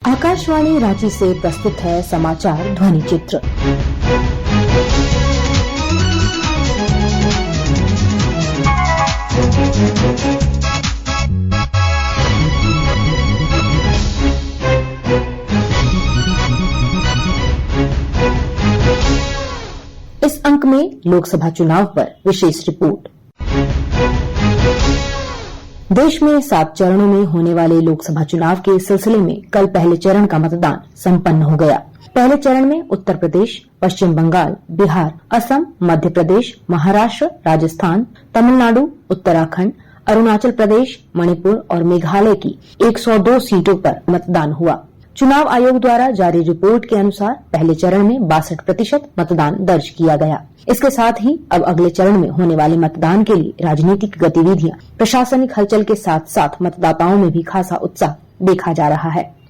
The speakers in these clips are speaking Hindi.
आकाशवाणी रांची से प्रस्तुत है समाचार ध्वनि चित्र। इस अंक में लोकसभा चुनाव पर विशेष रिपोर्ट। देश में 7 चरणों में होने वाले लोकसभा चुनाव के सिलसिले में कल पहले चरण का मतदान संपन्न हो गया। पहले चरण में उत्तर प्रदेश, पश्चिम बंगाल, बिहार, असम, मध्य प्रदेश, महाराष्ट्र, राजस्थान, तमिलनाडु, उत्तराखंड, अरुणाचल प्रदेश, मणिपुर और मेघालय की 102 सीटों पर मतदान हुआ। चुनाव आयोग द्वारा जारी रिपोर्ट के अनुसार पहले चरण में 62% मतदान दर्ज किया गया। इसके साथ ही अब अगले चरण में होने वाले मतदान के लिए राजनीतिक गतिविधियां, प्रशासनिक हलचल के साथ साथ मतदाताओं में भी खासा उत्साह देखा जा रहा है।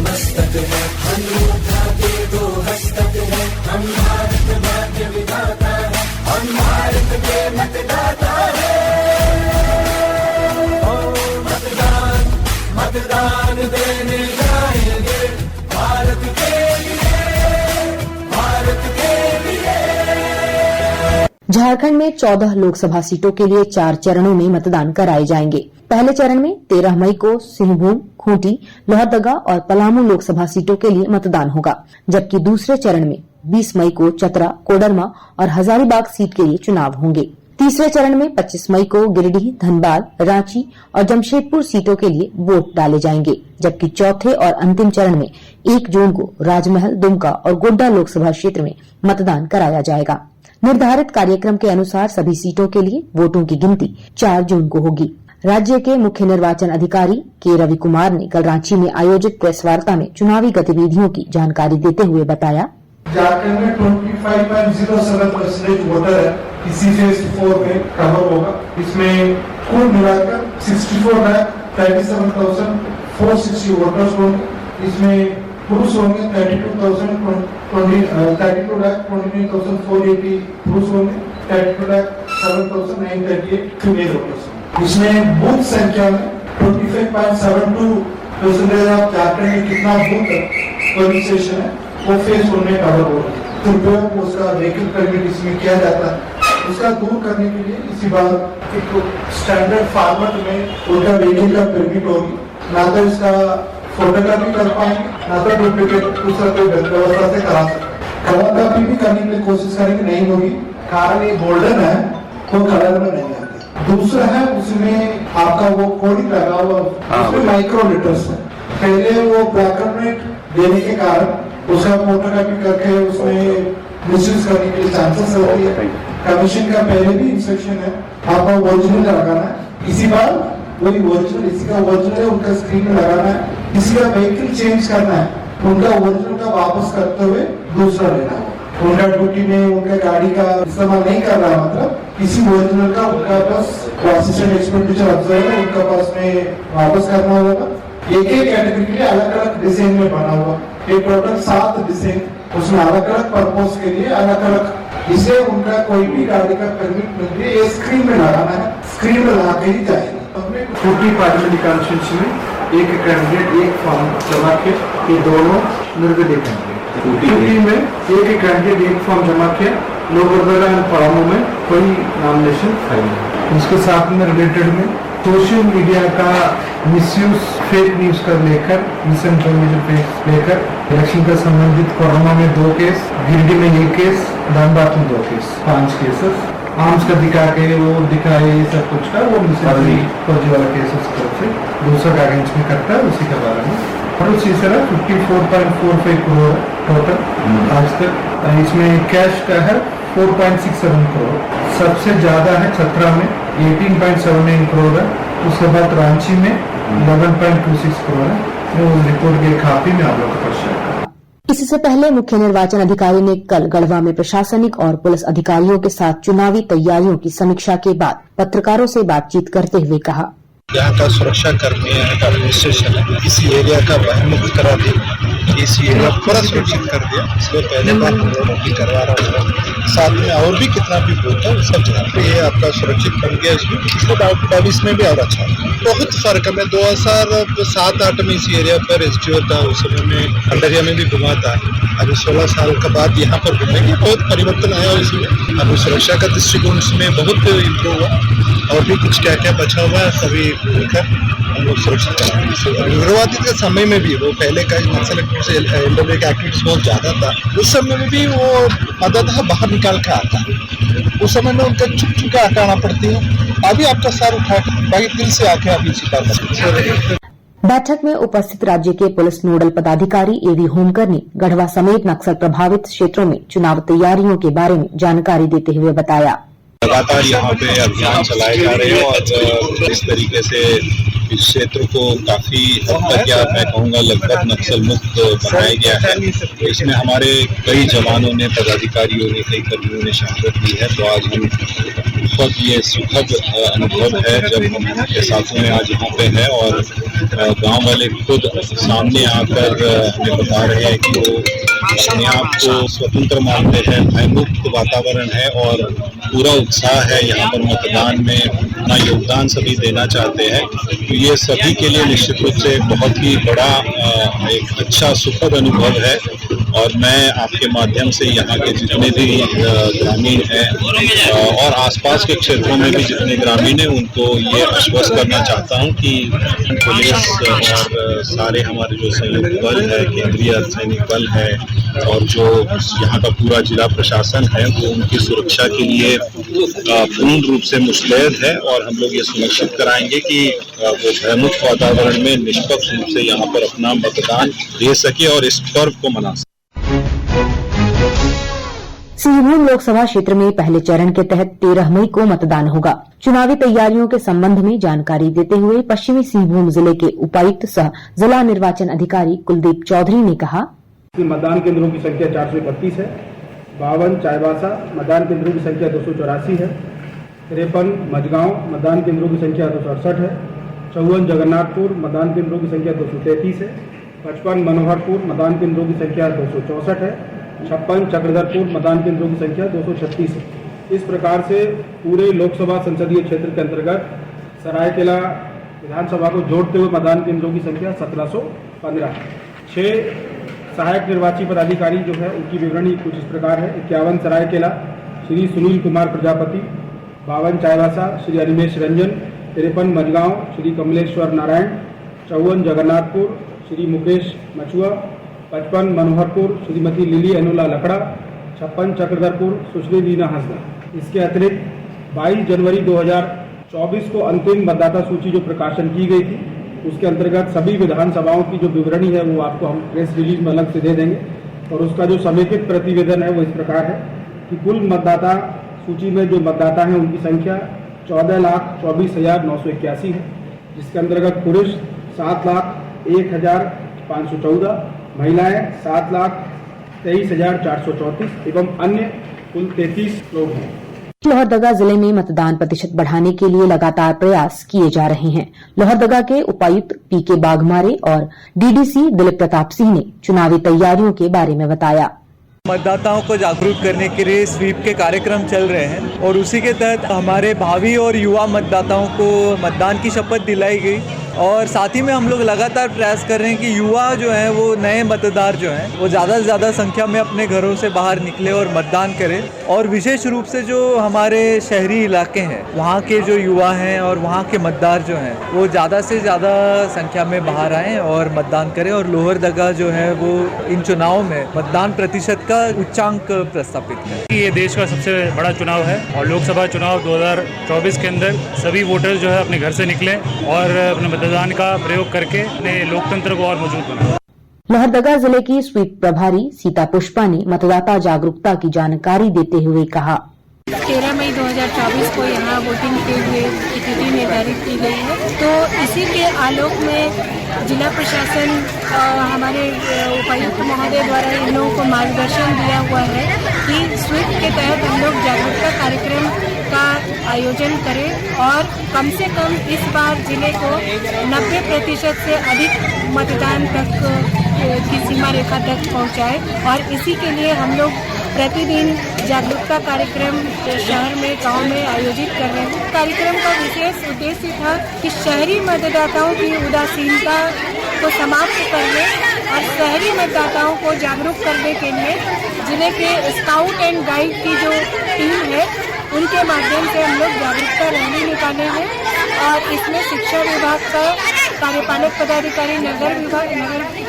मस्तक है हम योद्धा के 2 हस्तक है, हम भारत भाग्य विधाता है, हम भारत के मतदाता है। मतदान मतदान देने जाएंगे भारत के लिए, भारत के लिए। झारखंड में 14 लोकसभा सीटों के लिए 4 चरणों में मतदान कराए जाएंगे। पहले चरण में 13 मई को सिंहभूम, खूंटी, लोहरदगा और पलामू लोकसभा सीटों के लिए मतदान होगा, जबकि दूसरे चरण में 20 मई को चतरा, कोडरमा और हजारीबाग सीट के लिए चुनाव होंगे। तीसरे चरण में 25 मई को गिरिडीह, धनबाद, रांची और जमशेदपुर सीटों के लिए वोट डाले जाएंगे, जबकि चौथे और अंतिम चरण में 1 जून को राजमहल, दुमका और गोड्डा लोकसभा क्षेत्र में मतदान कराया जाएगा। निर्धारित कार्यक्रम के अनुसार सभी सीटों के लिए वोटों की गिनती 4 जून को होगी। राज्य के मुख्य निर्वाचन अधिकारी के रवि कुमार ने कल रांची में आयोजित प्रेस वार्ता में चुनावी गतिविधियों की जानकारी देते हुए बताया, झारखंड में 25.07% वोटर है, इसी फेज 4 में कवर होगा। इसमें कुल मिलाकर 64,37,460 वोटर्स होंगे। इसमें पुरुष होंगे 32,29,480 पुरुष होंगे, 32,07,938 फीमेल वोटर्स। इसमें बूथ संख्या में 25.72% ऑफ झारखंड में कितना बूथ पोलिंग स्टेशन है वो फेज 1 में कवर हो रहा है। दुरुपयोग उसका व्हीकल परमिट इसमें किया जाता है, उसका दूर करने के लिए इसी बार एक स्टैंडर्ड फॉर्मेट में उनका व्हीकल का परमिट होगी। ना तो इसका फोटोकॉपी कर पाएंगे, ना तो डुप्लीकेट दूसरा कोई व्यवस्था से करा सकते। कलर कॉपी भी करने के लिए कोशिश करेंगे, नहीं होगी, कारण ये गोल्डन है वो कलर में नहीं आती। दूसरा है उसमें आपका वो कोडिंग लगा हुआ, उसमें माइक्रो लीटर्स है। पहले वो ब्लैक एंड व्हाइट देने के कारण उसका फोटोकॉपी करके उसमें मिसयूज करने के लिए चांसेस होती है। कमीशन का पहले भी इंस्ट्रक्शन है, आपका ओरिजिनल का लगाना है। इसी बार वही ओरिजिनल, इसी का ओरिजिनल उनका स्क्रीन में लगाना है। किसी का व्हीकल चेंज करना है, उनका ओरिजिनल का वापस करते हुए दूसरा लेना है। उनका ड्यूटी में उनका गाड़ी का इस्तेमाल नहीं कर रहा, मतलब किसी ओरिजिनल का उनका पास असिस्टेंट एक्सपेंडिचर ऑब्जर्वर है, उनका पास में वापस करना होगा। एक कैटेगरी के लिए अलग अलग डिजाइन में बना हुआ, ये टोटल 7 डिजाइन, उसमें अलग अलग पर्पज के लिए अलग अलग। इसे उनका कोई भी गाड़ी का परमिट मिलती है, ये स्क्रीन में लगाना है, स्क्रीन में लगा के ही जाएगा। खूंटी पार्लियामेंट्री कॉन्स्टिट्यूंसी में एक कैंडिडेट एक फॉर्म जमा किया, ये दोनों निर्विधेय कैंडिडेट। खूंटी में एक कैंडिडेट एक फॉर्म जमा किया, लोहरदगा एंड पलामू में कोई नॉमिनेशन फाइल है। इसके साथ में रिलेटेड में सोशल मीडिया का मिसयूज, फेक न्यूज का लेकर, मिस इन्फॉर्मेशन लेकर इलेक्शन का संबंधित कोरोना में 2 केस, गिरिडीह में 1 केस, धनबाद में 2 केस, 5 केसेस आर्म्स का दिखा के वो दिखाए सब कुछ का वो मिसली फर्जी वाला केस उसकी तरफ से दूसरा का अगेंस्ट में करता है, उसी के बारे में। और उसी तरह 54.45 करोड़ टोटल आज तक। इसमें कैश का है 4.67 करोड़, सबसे ज्यादा है छतरा में 18.79 करोड़ है, उसके बाद रांची में 11.26 करोड़ है। वो रिपोर्ट के कापी में आप लोग को इससे पहले मुख्य निर्वाचन अधिकारी ने कल गढ़वा में प्रशासनिक और पुलिस अधिकारियों के साथ चुनावी तैयारियों की समीक्षा के बाद पत्रकारों से बातचीत करते हुए कहा, यहाँ का सुरक्षा कर्मी है, एडमिनिस्ट्रेशन है, इसी एरिया का बहिर्मुक्त करा दिया, इस एरिया पूरा सुरक्षित कर दिया। इसलिए पहले बार नौकरी करवा रहा हूँ, साथ में और भी कितना भी होता है सब जगह ये आपका सुरक्षित बन गया। इसमें 22 में भी और अच्छा बहुत फर्क है। मैं 2007-8 में इस एरिया पर SDO था, उस समय में खंडरिया में भी घुमा था। अभी 16 साल के बाद यहाँ पर घूमेंगे, बहुत परिवर्तन आया उसमें। अभी सुरक्षा का दृष्टिकोण उसमें बहुत इम्प्रूव हुआ, और भी कुछ क्या क्या बचा हुआ है सभी मिलकर हम लोग सुरक्षित कराएंगे। शुरुआती के समय में भी वो पहले का नक्सल LWA का एक्टिविटीज बहुत ज्यादा था, उस समय में भी वो मतदाता बाहर निकाल के आता, उस समय में उनका चुप चुप के हटाना पड़ती है। अभी आपका सर उठा भाई दिल से आके अभी छिपा सकते। बैठक में उपस्थित राज्य के पुलिस नोडल पदाधिकारी AV होमकर ने गढ़वा समेत नक्सल प्रभावित क्षेत्रों में चुनाव तैयारियों के बारे में जानकारी देते हुए बताया, लगातार यहाँ पे अभियान चलाए जा रहे हैं और इस तरीके से इस क्षेत्र को काफी हद तक या मैं कहूँगा लगभग नक्सल मुक्त बनाया गया है। इसमें हमारे कई जवानों ने, पदाधिकारियों ने, कई कर्मियों ने शहादत दी है। तो आज हम बहुत ये सुखद अनुभव है जब हम के साथों में आज यहाँ पे है और गांव वाले खुद सामने आकर हमें बता रहे हैं कि वो अपने आप को स्वतंत्र मानते हैं, भयमुक्त वातावरण है और पूरा उत्साह है यहाँ पर मतदान में अपना योगदान सभी देना चाहते हैं। तो ये सभी के लिए निश्चित रूप से बहुत ही बड़ा एक अच्छा सुखद अनुभव है। और मैं आपके माध्यम से यहाँ के जितने भी ग्रामीण हैं और आसपास के क्षेत्रों में भी जितने ग्रामीण हैं उनको ये आश्वस्त करना चाहता हूँ कि पुलिस और सारे हमारे जो संयुक्त बल है, केंद्रीय अर्धसैनिक बल है और जो यहाँ का पूरा जिला प्रशासन है वो उनकी सुरक्षा के लिए पूर्ण रूप से मुस्तैद है। और हम लोग ये सुनिश्चित कराएंगे कि वो भयमुक्त वातावरण में निष्पक्ष रूप से यहाँ पर अपना मतदान दे सके और इस पर्व को मना सके। सिंहभूम लोकसभा क्षेत्र में पहले चरण के तहत 13 मई को मतदान होगा। चुनावी तैयारियों के संबंध में जानकारी देते हुए पश्चिमी सिंहभूम जिले के उपायुक्त सह जिला निर्वाचन अधिकारी कुलदीप चौधरी ने कहा, मतदान केंद्रों की संख्या 431 है, 52 चाईबासा मतदान केंद्रों की संख्या 284 है, 53 मझगांव मतदान केंद्रों की संख्या 268 है, 54 जगन्नाथपुर मतदान केंद्रों की संख्या 233 है, 55 मनोहरपुर मतदान केंद्रों की संख्या 264 है, 56 चक्रधरपुर मतदान केंद्रों की संख्या 236 है। इस प्रकार से पूरे लोकसभा संसदीय क्षेत्र के अंतर्गत सरायकेला विधानसभा को जोड़ते हुए मतदान केंद्रों की संख्या 1715 है। 6 सहायक निर्वाची पदाधिकारी जो है उनकी विवरणी कुछ इस प्रकार है। 51 सरायकेला श्री सुनील कुमार प्रजापति, 52 चाईबासा श्री अनिमेश रंजन, 53 मझगांव श्री कमलेश्वर नारायण, 54 जगन्नाथपुर श्री मुकेश मछुआ, 55 मनोहरपुर श्रीमती लिली अनुला लकड़ा, 56 चक्रधरपुर सुश्री रीना हंसदा। इसके अतिरिक्त 22 जनवरी 2024 को अंतिम मतदाता सूची जो प्रकाशन की गई थी उसके अंतर्गत सभी विधानसभाओं की जो विवरणी है वो आपको हम प्रेस रिलीज में अलग से दे देंगे। और उसका जो समेकित प्रतिवेदन है वो इस प्रकार है कि कुल मतदाता सूची में जो मतदाता हैं उनकी संख्या 14,24,981 है, जिसके अंतर्गत पुरुष 7,01,514, महिलाएं 7,23,434 एवं अन्य कुल 33 लोग हैं। लोहरदगा जिले में मतदान प्रतिशत बढ़ाने के लिए लगातार प्रयास किए जा रहे हैं। लोहरदगा के उपायुक्त PK बाघमारे और DDC दिलीप प्रताप सिंह ने चुनावी तैयारियों के बारे में बताया। मतदाताओं को जागरूक करने के लिए स्वीप के कार्यक्रम चल रहे हैं और उसी के तहत हमारे भावी और युवा मतदाताओं को मतदान की शपथ दिलाई गई और साथ ही में हम लोग लगातार प्रयास कर रहे हैं कि युवा जो हैं वो नए मतदार जो हैं वो ज़्यादा से ज़्यादा संख्या में अपने घरों से बाहर निकले और मतदान करें। और विशेष रूप से जो हमारे शहरी इलाके हैं वहाँ के जो युवा हैं और वहाँ के मतदार जो हैं वो ज़्यादा से ज़्यादा संख्या में बाहर आएँ और मतदान करें। और लोहरदगा जो है वो इन चुनाव में मतदान प्रतिशत का उच्चांक प्रस्तापित है। ये देश का सबसे बड़ा चुनाव है और लोकसभा चुनाव 2024 के अंदर सभी वोटर्स जो है अपने घर से निकलें और अपने मतदान का प्रयोग करके अपने लोकतंत्र को और मजबूत बनाएं। लोहरदगा जिले की स्वीप प्रभारी सीता पुष्पा ने मतदाता जागरूकता की जानकारी देते हुए कहा, 13 मई 2024 को यहाँ वोटिंग के लिए तिथि निर्धारित की गई है। तो इसी के आलोक में जिला प्रशासन हमारे उपायुक्त महोदय द्वारा इन लोगों को मार्गदर्शन दिया हुआ है कि स्वीप के तहत हम लोग जागरूकता कार्यक्रम का आयोजन करें और कम से कम इस बार जिले को 90% से अधिक मतदान तक की सीमा रेखा तक पहुंचाए। और इसी के लिए हम लोग प्रतिदिन जागरूकता कार्यक्रम शहर में गांव में आयोजित कर रहे हैं। कार्यक्रम का विशेष उद्देश्य था कि शहरी मतदाताओं की उदासीनता को समाप्त करने और शहरी मतदाताओं को जागरूक करने के लिए जिले के स्काउट एंड गाइड की जो टीम है उनके माध्यम से हम लोग जागरूकता रैली निकाले हैं। और इसमें शिक्षा विभाग का कार्यपालक पदाधिकारी नगर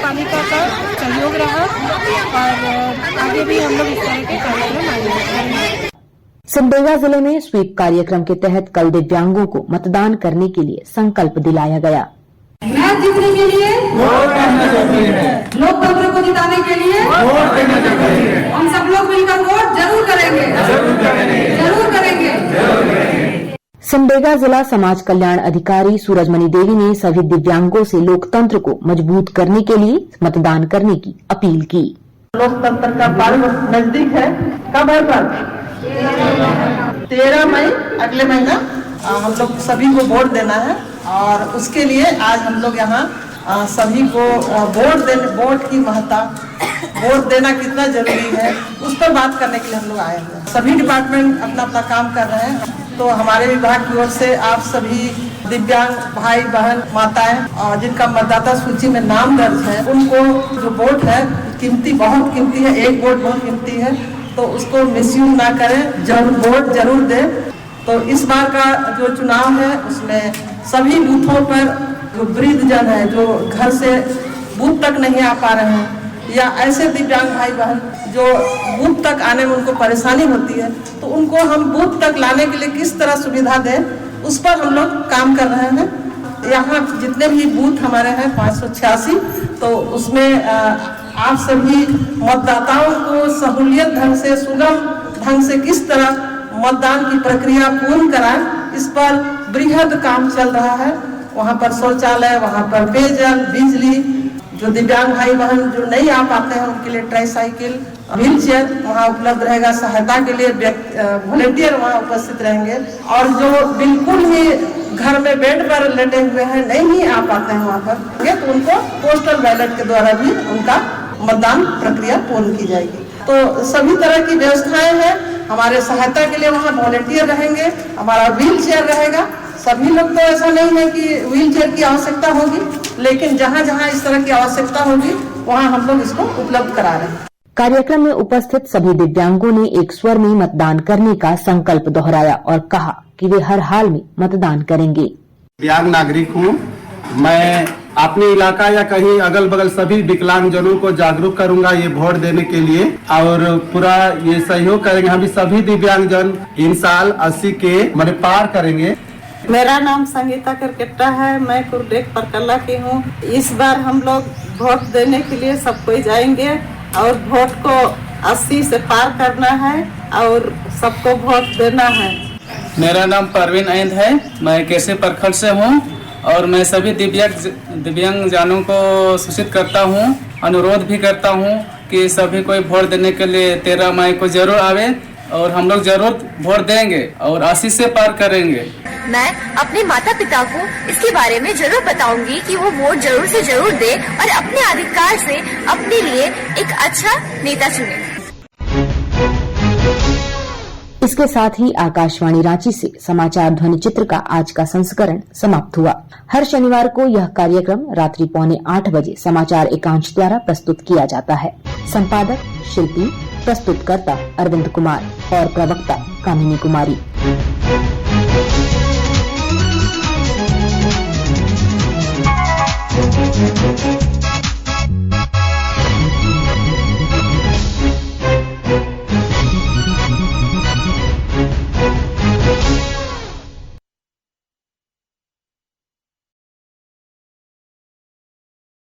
पालिका का सहयोग रहा और आगे भी हम लोग इस तरह के कार्यक्रम आयोजित करेंगे। सिमडेगा जिले में स्वीप कार्यक्रम के तहत कल दिव्यांगों को मतदान करने के लिए संकल्प दिलाया गया। मैच जीतने के लिए वोट करना जरूरी है, लोकतंत्र को जिताने के लिए वोट करना जरूरी है। हम सब लोग मिलकर वोट जरूर करेंगे, जरूर करेंगे, जरूर करेंगे, जरूर करेंगे। सिमडेगा जिला समाज कल्याण अधिकारी सूरजमणि देवी ने सभी दिव्यांगों से लोकतंत्र को मजबूत करने के लिए मतदान करने की अपील की। लोकतंत्र का पर्व नजदीक है। कब है पर्व? 13 मई अगले महीना हम लोग सभी को वोट देना है और उसके लिए आज हम लोग यहाँ सभी को वोट की महत्ता, वोट देना कितना जरूरी है उस पर बात करने के लिए हम लोग आए हैं। सभी डिपार्टमेंट अपना अपना काम कर रहे हैं। तो हमारे विभाग की ओर से आप सभी दिव्यांग भाई बहन माताएं और जिनका मतदाता सूची में नाम दर्ज है उनको जो वोट है कीमती, बहुत कीमती है, एक वोट बहुत कीमती है, तो उसको मिसयूज ना करें, जरूर वोट जरूर दें। तो इस बार का जो चुनाव है उसमें सभी बूथों पर जो वृद्ध जन है जो घर से बूथ तक नहीं आ पा रहे हैं या ऐसे दिव्यांग भाई बहन जो बूथ तक आने में उनको परेशानी होती है, तो उनको हम बूथ तक लाने के लिए किस तरह सुविधा दें उस पर हम लोग काम कर रहे हैं। यहाँ जितने भी बूथ हमारे हैं 586, तो उसमें आप सभी मतदाताओं को सहूलियत ढंग से, सुगम ढंग से किस तरह मतदान की प्रक्रिया पूर्ण कराएं, इस पर बृहद काम चल रहा है। वहाँ पर शौचालय, वहाँ पर पेयजल, बिजली, जो दिव्यांग भाई बहन जो नहीं आ पाते हैं उनके लिए ट्राईसाइकिल, व्हील चेयर वहाँ उपलब्ध रहेगा। सहायता के लिए वॉलेंटियर वहाँ उपस्थित रहेंगे और जो बिल्कुल ही घर में बेड पर लेटे हुए हैं, नहीं आ पाते हैं वहाँ पर, तो उनको पोस्टल बैलेट के द्वारा भी उनका मतदान प्रक्रिया पूर्ण की जाएगी। तो सभी तरह की व्यवस्थाएं हैं। हमारे सहायता के लिए वहाँ वॉलेंटियर रहेंगे, हमारा व्हील चेयर रहेगा। सभी लोग तो ऐसा नहीं है कि व्हील चेयर की आवश्यकता होगी, लेकिन जहाँ जहाँ इस तरह की आवश्यकता होगी वहाँ हम लोग इसको उपलब्ध करा रहे हैं। कार्यक्रम में उपस्थित सभी दिव्यांगों ने एक स्वर में मतदान करने का संकल्प दोहराया और कहा कि वे हर हाल में मतदान करेंगे। दिव्यांग नागरिक हूँ मैं, अपने इलाका या कहीं अगल बगल सभी विकलांग जनों को जागरूक करूंगा ये वोट देने के लिए और पूरा ये सहयोग करेंगे। हम सभी दिव्यांग जन इन साल 80 के मैंने पार करेंगे। मेरा नाम संगीता करकेट्टा है, मैं कुरडेक परकल्ला की हूँ। इस बार हम लोग वोट देने के लिए सब कोई जाएंगे और वोट को 80 से पार करना है और सबको वोट देना है। मेरा नाम परवीन ऐंद है, मैं केसे परखल से हूँ और मैं सभी दिव्यांग जानों को सूचित करता हूँ, अनुरोध भी करता हूँ कि सभी कोई वोट देने के लिए 13 मई को जरूर आवे और हम लोग जरूर वोट देंगे और 80 से पार करेंगे। मैं अपने माता पिता को इसके बारे में जरूर बताऊंगी कि वो वोट जरूर से जरूर दे और अपने अधिकार से अपने लिए एक अच्छा नेता चुने। इसके साथ ही आकाशवाणी रांची से समाचार ध्वनि चित्र का आज का संस्करण समाप्त हुआ। हर शनिवार को यह कार्यक्रम रात्रि 7:45 बजे समाचार एकांश द्वारा प्रस्तुत किया जाता है। संपादक शिल्पी, प्रस्तुतकर्ता अरविंद कुमार और प्रवक्ता कामिनी कुमारी।